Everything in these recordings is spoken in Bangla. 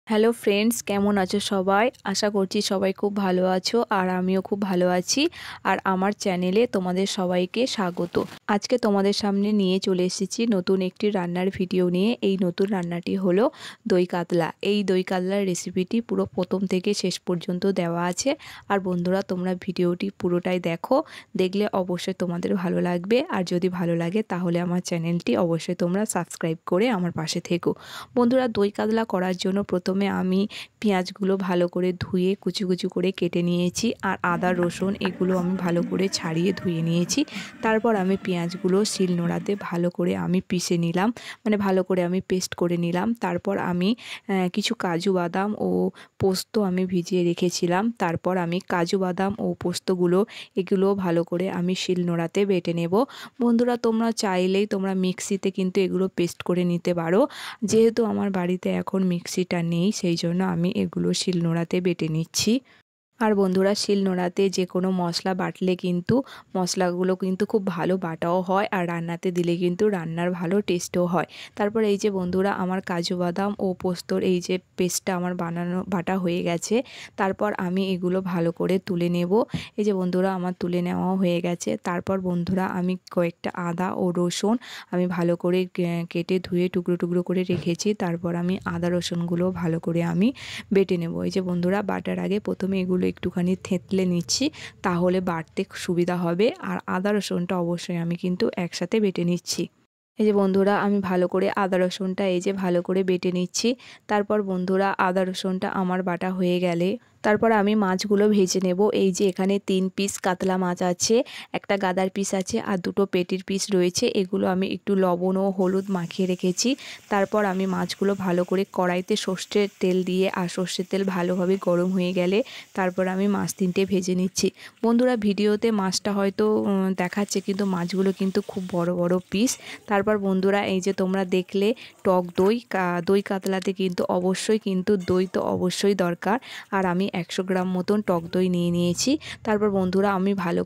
হ্যালো ফ্রেন্ডস, কেমন আছো সবাই? আশা করছি সবাই খুব ভালো আছো আর আমিও খুব ভালো আছি। আর আমার চ্যানেলে তোমাদের সবাইকে স্বাগত। আজকে তোমাদের সামনে নিয়ে চলে এসেছি নতুন একটি রান্নার ভিডিও নিয়ে। এই নতুন রান্নাটি হলো দই কাতলা। এই দই কাতলার রেসিপিটি পুরো প্রথম থেকে শেষ পর্যন্ত দেওয়া আছে। আর বন্ধুরা, তোমরা ভিডিওটি পুরোটাই দেখো, দেখলে অবশ্যই তোমাদের ভালো লাগবে। আর যদি ভালো লাগে তাহলে আমার চ্যানেলটি অবশ্যই তোমরা সাবস্ক্রাইব করে আমার পাশে থেকো। বন্ধুরা, দই কাতলা করার জন্য প্রথমে আমি পেঁয়াজগুলো ভালো করে ধুয়ে কুচি কুচি করে কেটে নিয়েছি। আর আদা রসুন এগুলো আমি ভালো করে ছাড়িয়ে ধুয়ে নিয়েছি। তারপর আমি পেঁয়াজগুলো শিলনোড়াতে ভালো করে আমি পিষে নিলাম, মানে ভালো করে আমি পেস্ট করে নিলাম। তারপর আমি কিছু কাজু বাদাম ও পোস্ত আমি ভিজিয়ে রেখেছিলাম। তারপর আমি কাজু বাদাম ও পোস্তগুলো এগুলো ভালো করে আমি শিলনোড়াতে বেটে নেব। বন্ধুরা, তোমরা চাইলেই তোমরা মিক্সিতে কিন্তু এগুলো পেস্ট করে নিতে পারো। যেহেতু আমার বাড়িতে এখন মিক্সিটা নেই, সেই জন্য আমি এগুলো শিলনোড়াতে বেটে নিচ্ছি। আর বন্ধুরা, শিলনোড়াতে যে কোনো মশলা বাটলে কিন্তু মশলাগুলো কিন্তু খুব ভালো বাটাও হয়, আর রান্নাতে দিলে কিন্তু রান্নার ভালো টেস্টও হয়। তারপর এই যে বন্ধুরা, আমার কাজু বাদাম ও পোস্তর এই যে পেস্টটা আমার বাটা হয়ে গেছে। তারপর আমি এগুলো ভালো করে তুলে নেব। এই যে বন্ধুরা, আমার তুলে নেওয়াও হয়ে গেছে। তারপর বন্ধুরা, আমি কয়েকটা আদা ও রসুন আমি ভালো করে কেটে ধুয়ে টুকরো টুকরো করে রেখেছি। তারপর আমি আদা রসুনগুলো ভালো করে আমি বেটে নেব। এই যে বন্ধুরা, বাটার আগে প্রথমে এগুলো একটুখানি থেঁতলে নিচ্ছি, তাহলে বাটতে সুবিধা হবে। আর আদা রসুনটা অবশ্যই আমি কিন্তু একসাথে বেটে নিচ্ছি। এই যে বন্ধুরা, আমি ভালো করে আদা রসুনটা এই যে ভালো করে বেটে নিচ্ছি। তারপর বন্ধুরা, আদা রসুনটা আমার বাটা হয়ে গেলে তারপর আমি মাছগুলো ভেজে নেব। এই যে এখানে 3 পিস কাতলা মাছ আছে, একটা গাদার পিস আছে আর দুটো পেটির পিস রয়েছে। এগুলো আমি একটু লবণ ও হলুদ মাখিয়ে রেখেছি। তারপর আমি মাছগুলো ভালো করে কড়াইতে সর্ষের তেল দিয়ে, আর সর্ষের তেল ভালোভাবে গরম হয়ে গেলে তারপর আমি মাছ 3টে ভেজে নিচ্ছি। বন্ধুরা, ভিডিওতে মাছটা হয়তো দেখাচ্ছে, কিন্তু মাছগুলো কিন্তু খুব বড় বড় পিস। তারপর বন্ধুরা, এই যে তোমরা দেখলে টক দই, দই কাতলাতে কিন্তু অবশ্যই কিন্তু দই তো অবশ্যই দরকার। আর আমি 100 গ্রাম মতন টক দই নিয়ে নিয়েছি। তারপর বন্ধুরা, আমি ভালো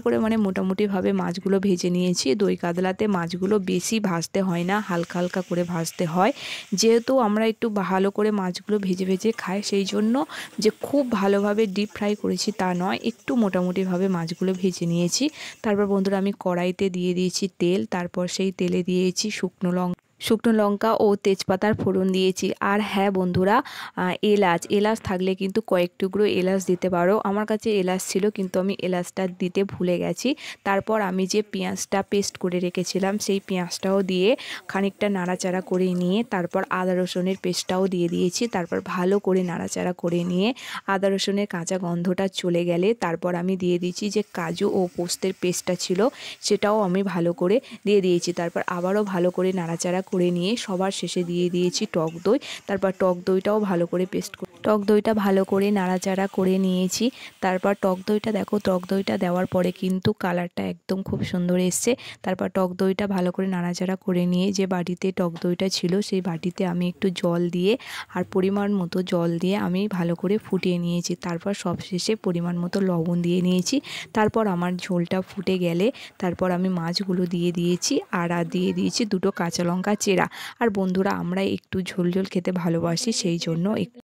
করে মানে মোটামুটিভাবে মাছগুলো ভেজে নিয়েছি। দই কাতলাতে মাছগুলো বেশি ভাজতে হয় না, হালকা হালকা করে ভাজতে হয়। যেহেতু আমরা একটু ভালো করে মাছগুলো ভেজে ভেজে খাই, সেই জন্য যে খুব ভালোভাবে ডিপ ফ্রাই করেছি তা নয়, একটু মোটামুটিভাবে মাছগুলো ভেজে নিয়েছি। তারপর বন্ধুরা, আমি কড়াইতে দিয়ে দিয়েছি তেল। তারপর সেই তেলে দিয়েছি শুকনো লঙ্কা ও তেজপাতার ফোড়ন দিয়েছি। আর হ্যাঁ বন্ধুরা, এলাচ থাকলে কিন্তু কয়েক টুকরো এলাচ দিতে পারো। আমার কাছে এলাচ ছিল, কিন্তু আমি এলাচটা দিতে ভুলে গেছি। তারপর আমি যে পেঁয়াজটা পেস্ট করে রেখেছিলাম, সেই পেঁয়াজটাও দিয়ে খানিকটা নাড়াচাড়া করে নিয়ে তারপর আদা রসুনের পেস্টটাও দিয়ে দিয়েছি। তারপর ভালো করে নাড়াচাড়া করে নিয়ে আদা রসুনের কাঁচা গন্ধটা চলে গেলে তারপর আমি দিয়ে দিয়েছি যে কাজু ও পোস্তের পেস্টটা ছিল, সেটাও আমি ভালো করে দিয়ে দিয়েছি। তারপর আবারও ভালো করে নাড়াচাড়া করে নিয়ে সবার শেষে দিয়ে দিয়েছি টক দই। তারপর টক দইটাও ভালো করে টক দইটা ভালো করে নাড়াচাড়া করে নিয়েছি। তারপর টক দইটা দেখো, টক দইটা দেওয়ার পরে কিন্তু কালারটা একদম খুব সুন্দর এসছে। তারপর টক দইটা ভালো করে নাড়াচাড়া করে নিয়ে যে বাটিতে টক দইটা ছিল, সেই বাটিতে আমি একটু জল দিয়ে আর পরিমাণ মতো জল দিয়ে আমি ভালো করে ফুটিয়ে নিয়েছি। তারপর সবশেষে পরিমাণ মতো লবণ দিয়ে নিয়েছি। তারপর আমার ঝোলটা ফুটে গেলে তারপর আমি মাছগুলো দিয়ে দিয়েছি, আর দিয়ে দিয়েছি দুটো কাঁচা লঙ্কা চেরা। আর বন্ধুরা, আমরা একটু ঝোল ঝোল খেতে ভালোবাসি, সেই জন্য